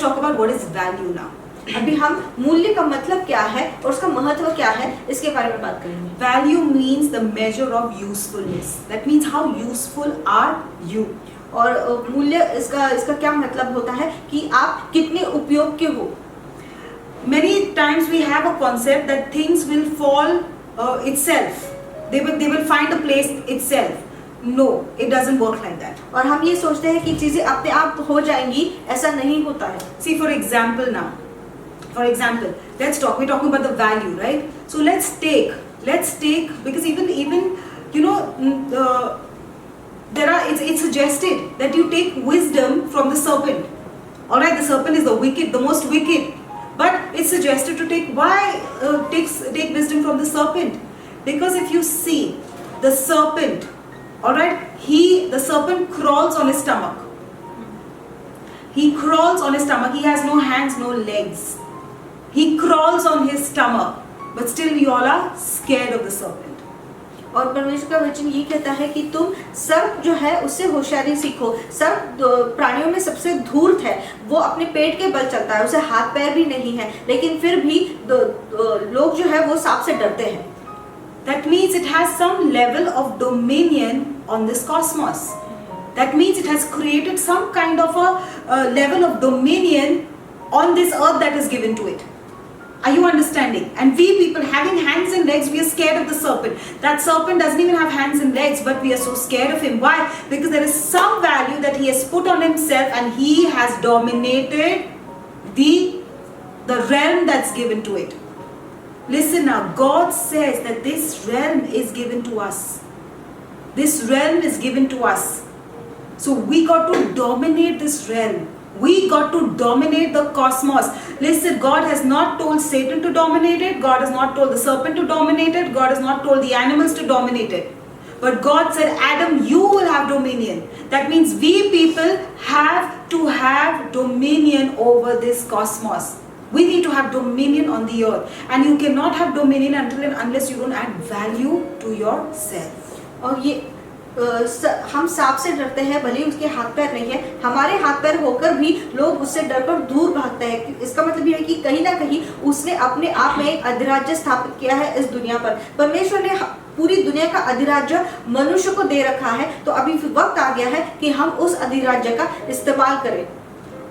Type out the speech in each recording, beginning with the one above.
talk about what is value now. अभी हम मूल्य का मतलब क्या है और उसका महत्व क्या है इसके बारे में बात करेंगे. Value means the measure of usefulness. That means how useful are you. और मूल्य इसका क्या मतलब होता है कि आप कितने उपयोग के हो. Many times we have a concept that things will fall itself. They will find a place itself. No, it doesn't work like that. और हम ये सोचते हैं कि चीजें अपने आप हो जाएंगी, ऐसा नहीं होता है. See, for example now. For example, we're talking about the value, right? So let's take because even you know it's suggested that you take wisdom from the serpent. All right, the serpent is the most wicked, but it's suggested to take wisdom from the serpent, because if you see the serpent, all right, the serpent crawls on his stomach. He crawls on his stomach. He has no hands, no legs. He crawls on his stomach, but still you all are scared of the serpent. और परमेश्वर का वचन ये कहता है कि तुम सर्प जो है उससे होशियारी सीखो. सर्प प्राणियों में सबसे धूर्त है. वो अपने पेट के बल चलता है, उसे हाथ पैर भी नहीं है, लेकिन फिर भी लोग जो है वो सांप से डरते हैं. That means it has some level of dominion on this cosmos. That means it has created some kind of a level of dominion on this earth that is given to it. Are you understanding? And we people having hands and legs, we are scared of the serpent. That serpent doesn't even have hands and legs, but we are so scared of him. Why? Because there is some value that he has put on himself, and he has dominated the realm that's given to it. Listen now, God says that this realm is given to us. This realm is given to us. So we got to dominate this realm. We got to dominate the cosmos. Listen, God has not told Satan to dominate it. God has not told the serpent to dominate it. God has not told the animals to dominate it. But God said, Adam, you will have dominion. That means we people have to have dominion over this cosmos. We need to have dominion on the earth. And you cannot have dominion until and unless you don't add value to yourself. और ये हम सांप से डरते हैं, भले ही उसके हाथ पैर नहीं है. हमारे हाथ पैर होकर भी लोग उससे डरकर दूर भागते हैं. इसका मतलब ये है कि कहीं ना कहीं उसने अपने आप में एक अधिराज्य स्थापित किया है इस दुनिया पर. परमेश्वर ने पूरी दुनिया का अधिराज्य मनुष्य को दे रखा है. तो अभी वक्त आ गया है कि हम उस अधिराज्य का इस्तेमाल करें.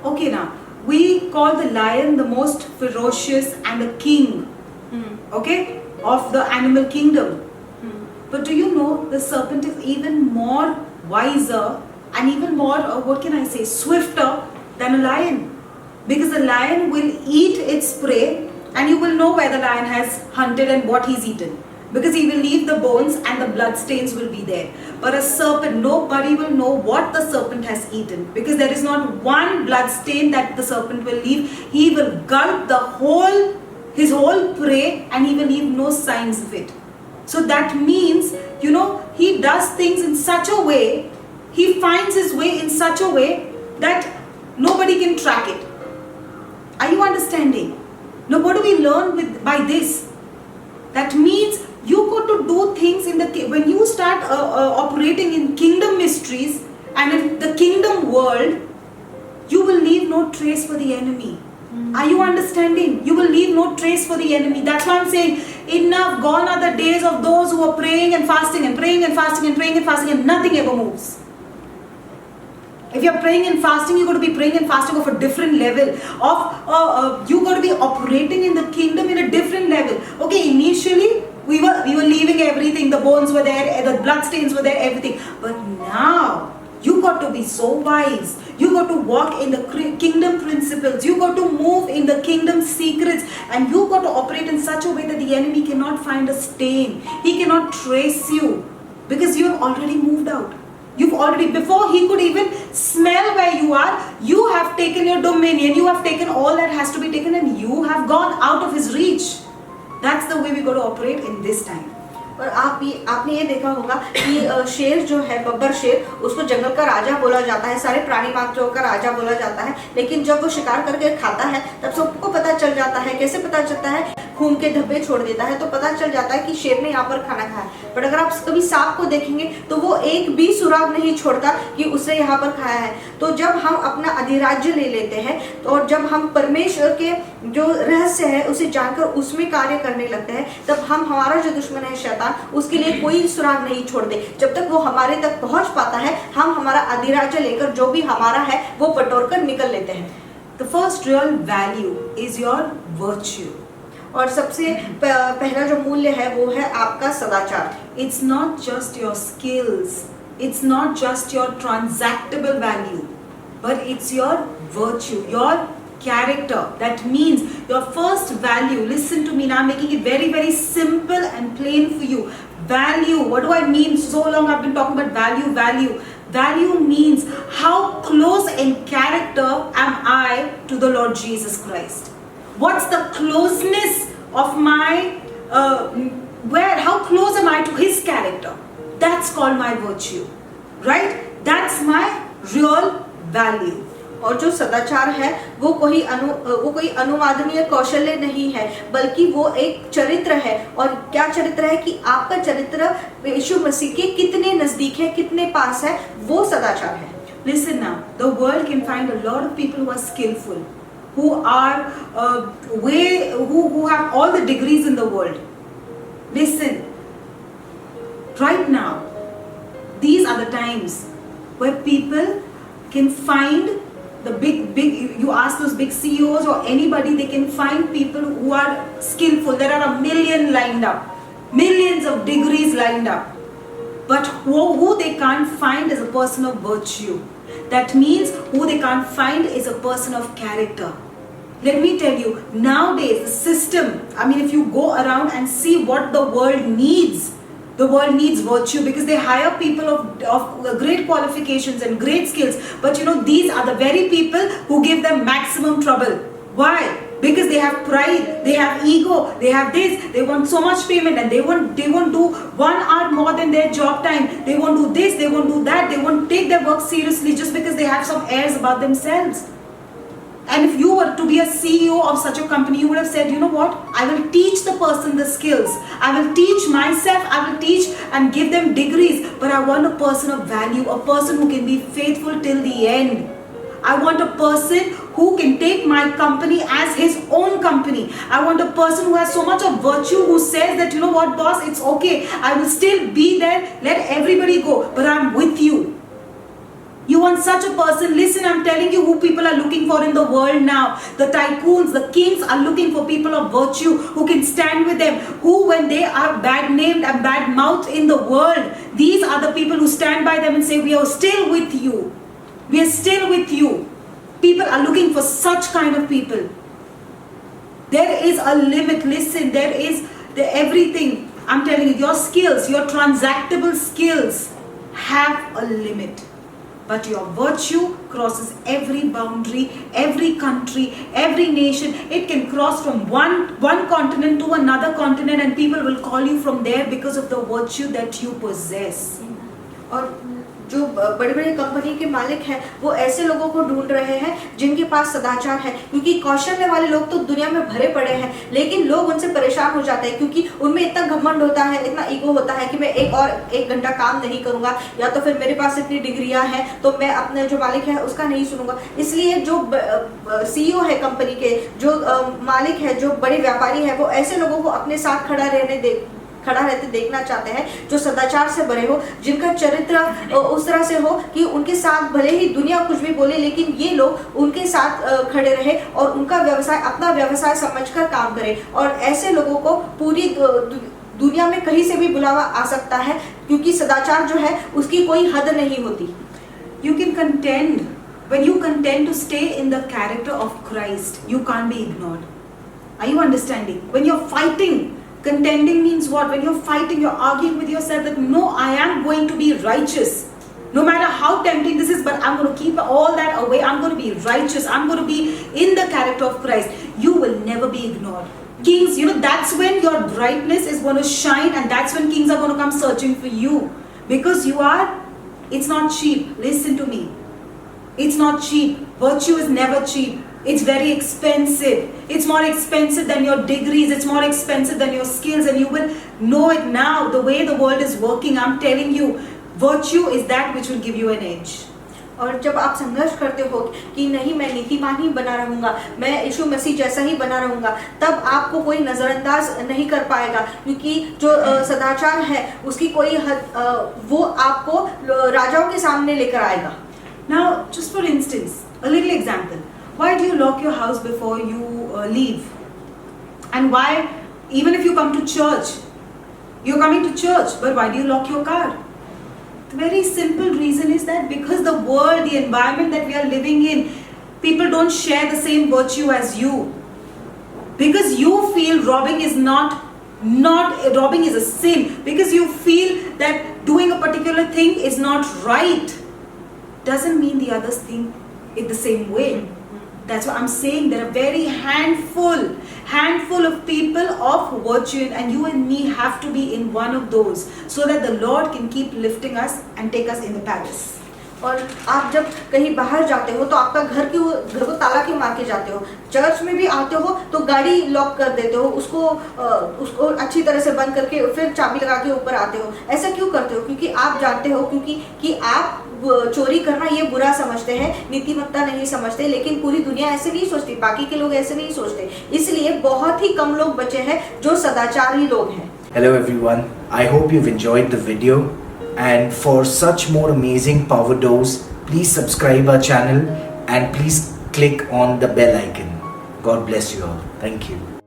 Okay, now we call the lion the most ferocious and the king, okay, of the animal kingdom. But do you know the serpent is even more wiser and even more, what can I say, swifter than a lion? Because the lion will eat its prey, and you will know where the lion has hunted and what he's eaten. Because he will leave the bones and the blood stains will be there. But a serpent, nobody will know what the serpent has eaten. Because there is not one blood stain that the serpent will leave. He will gulp his whole prey, and he will leave no signs of it. So that means, you know, he does things in such a way, he finds his way in such a way that nobody can track it. Are you understanding? Now what do we learn by this? That means you got to do things when you start operating in kingdom mysteries and in the kingdom world, you will leave no trace for the enemy. Are you understanding? You will leave no trace for the enemy. That's why I'm saying, enough, gone are the days of those who are praying and fasting and praying and fasting and praying and fasting and nothing ever moves. If you're praying and fasting, you got to be praying and fasting of a different level. You got to be operating in the kingdom in a different level. Okay, initially we were leaving everything. The bones were there, the blood stains were there, everything. But now you got to be so wise. You got to walk in the kingdom principles. You got to move in the kingdom secrets. And you got to operate in such a way that the enemy cannot find a stain. He cannot trace you. Because you have already moved out. You've already, before he could even smell where you are, you have taken your dominion. You have taken all that has to be taken, and you have gone out of his reach. That's the way we got to operate in this time. और आपने ये देखा होगा कि शेर जो है, बब्बर शेर, उसको जंगल का राजा बोला जाता है, सारे प्राणी मात्रों का राजा बोला जाता है. लेकिन जब वो शिकार करके खाता है तब सबको पता चल जाता है. कैसे पता चलता है? खून के धब्बे छोड़ देता है तो पता चल जाता है कि शेर ने यहाँ पर खाना खाया। बट अगर आप कभी सांप को देखेंगे तो वो एक भी सुराग नहीं छोड़ता कि उसने यहाँ पर खाया है। तो जब हम अपना अधिराज्य ले लेते हैं तो और जब हम परमेश्वर के जो रहस्य है उसे जानकर उसमें कार्य करने लगते हैं, तब हम हमारा जो दुश्मन है शैतान, उसके लिए कोई सुराग नहीं छोड़ते। जब तक वो हमारे तक पहुंच पाता है, हम हमारा अधिराज्य लेकर जो भी हमारा है वो बटोर कर निकल लेते हैं। The first real value is your virtue. और सबसे पहला जो मूल्य है वो है आपका सदाचार। It's not just your skills, it's not just your transactable value, but it's your virtue, your character. That means your first value. Listen to me now, I'm making it very, very simple and plain for you. Value, what do I mean? So long I've been talking about value. Value means how close in character am I to the Lord Jesus Christ. What's the closeness of my, how close am I to His character? That's called my virtue, right? That's my real value. और जो सदाचार है वो कोई अनुवादनीय कौशल्य नहीं है, बल्कि वो एक चरित्र है। और क्या चरित्र है कि आपका चरित्र यीशु मसीह के कितने नजदीक है, कितने पास है, वो सदाचार है। Listen now, the world can find a lot of people who are skillful, who are who have all the degrees in the world. Listen, right now, these are the times where people can find the big, you ask those big CEOs or anybody, they can find people who are skillful. There are a million lined up, millions of degrees lined up. But who they can't find is a person of virtue. That means who they can't find is a person of character. Let me tell you, nowadays the system, I mean, if you go around and see what the world needs, the world needs virtue, because they hire people of great qualifications and great skills. But you know, these are the very people who give them maximum trouble. Why? Because they have pride, they have ego, they have this, they want so much payment, and they won't do 1 hour more than their job time. They won't do this, they won't do that, they won't take their work seriously just because they have some airs about themselves. And if you were to be a CEO of such a company, you would have said, you know what, I will teach the person the skills. I will teach myself, I will teach and give them degrees. But I want a person of value, a person who can be faithful till the end. I want a person who can take my company as his own company. I want a person who has so much of virtue, who says that, you know what, boss, it's okay. I will still be there, let everybody go, but I'm with you. You want such a person? Listen, I'm telling you who people are looking for in the world now. The tycoons, the kings are looking for people of virtue who can stand with them. Who, when they are bad named and bad mouthed in the world, these are the people who stand by them and say, we are still with you. We are still with you. People are looking for such kind of people. There is a limit. Listen, there is everything. I'm telling you, your skills, your transactable skills have a limit. But your virtue crosses every boundary, every country, every nation. It can cross from one continent to another continent, and people will call you from there because of the virtue that you possess. और जो बड़ी बड़ी company के मालिक हैं वो ऐसे लोगों को ढूंढ रहे हैं जिनके पास सदाचार है, क्योंकि कौशल्य वाले लोग तो दुनिया में भरे पड़े हैं, लेकिन लोग उनसे परेशान हो जाते हैं क्योंकि उनमें इतना घमंड होता है, इतना ईगो होता है कि मैं एक घंटा काम नहीं करूंगा, या तो फिर मेरे पास इतनी डिग्रियां हैं तो मैं अपने जो मालिक है उसका नहीं सुनूंगा। इसलिए जो CEO है कंपनी के, जो मालिक है, जो बड़े व्यापारी है, वो ऐसे लोगों को अपने साथ खड़ा रहते देखना चाहते हैं जो सदाचार से भरे हो, जिनका चरित्र उस तरह से हो कि उनके साथ भले ही दुनिया कुछ भी बोले लेकिन ये लोग उनके साथ खड़े रहे और उनका व्यवसाय अपना व्यवसाय समझकर काम करें। और ऐसे लोगों को पूरी दुनिया में कहीं से भी बुलावा आ सकता है, क्योंकि सदाचार जो है उसकी कोई हद नहीं होती। You can contend. When you contend to stay in the character of Christ, you can't be ignored. Are you understanding? When you're fighting, contending means what? When you're fighting, you're arguing with yourself that no, I am going to be righteous. No matter how tempting this is, but I'm going to keep all that away. I'm going to be righteous. I'm going to be in the character of Christ. You will never be ignored. Kings, you know, that's when your brightness is going to shine, and that's when kings are going to come searching for you. Because it's not cheap. Listen to me. It's not cheap. Virtue is never cheap. It's very expensive. It's more expensive than your degrees. It's more expensive than your skills. And you will know it now. The way the world is working, I'm telling you, virtue is that which will give you an edge. और जब आप संघर्ष करते हो कि नहीं मैं नीतिमान ही बना रहूंगा, मैं यीशु मसीह जैसा ही बना रहूंगा, तब आपको कोई नजरअंदाज नहीं कर पाएगा, क्योंकि जो सदाचार है उसकी कोई वो आपको राजाओं के सामने लेकर आएगा. Now, just for instance, a little example. Why do you lock your house before you leave? And why, even if you come to church, you're coming to church, but why do you lock your car? The very simple reason is that because the world, the environment that we are living in, people don't share the same virtue as you. Because you feel robbing is not robbing is a sin. Because you feel that doing a particular thing is not right, doesn't mean the others think it the same way. That's what I'm saying. There are very handful of people of virtue, and you and me have to be in one of those, so that the Lord can keep lifting us and take us in the palace. और आप जब कहीं बाहर जाते हो तो आपका घर को ताला क्यों मार के जाते हो? चर्च में भी आते हो तो गाड़ी लॉक कर देते हो, उसको अच्छी तरह से बंद करके फिर चाबी लगा के ऊपर आते हो. ऐसा क्यों करते हो? क्योंकि आप जानते हो कि आप चोरी करना ये बुरा समझते हैं, नीतिमत्ता नहीं समझते. लेकिन पूरी दुनिया ऐसे नहीं सोचती, बाकी के लोग ऐसे नहीं सोचते. इसलिए बहुत ही कम लोग बचे हैं जो सदाचारी लोग हैं. Hello everyone, I hope you've enjoyed the video, and for such more amazing power dose, please subscribe our channel and please click on the bell icon. God bless you all. Thank you.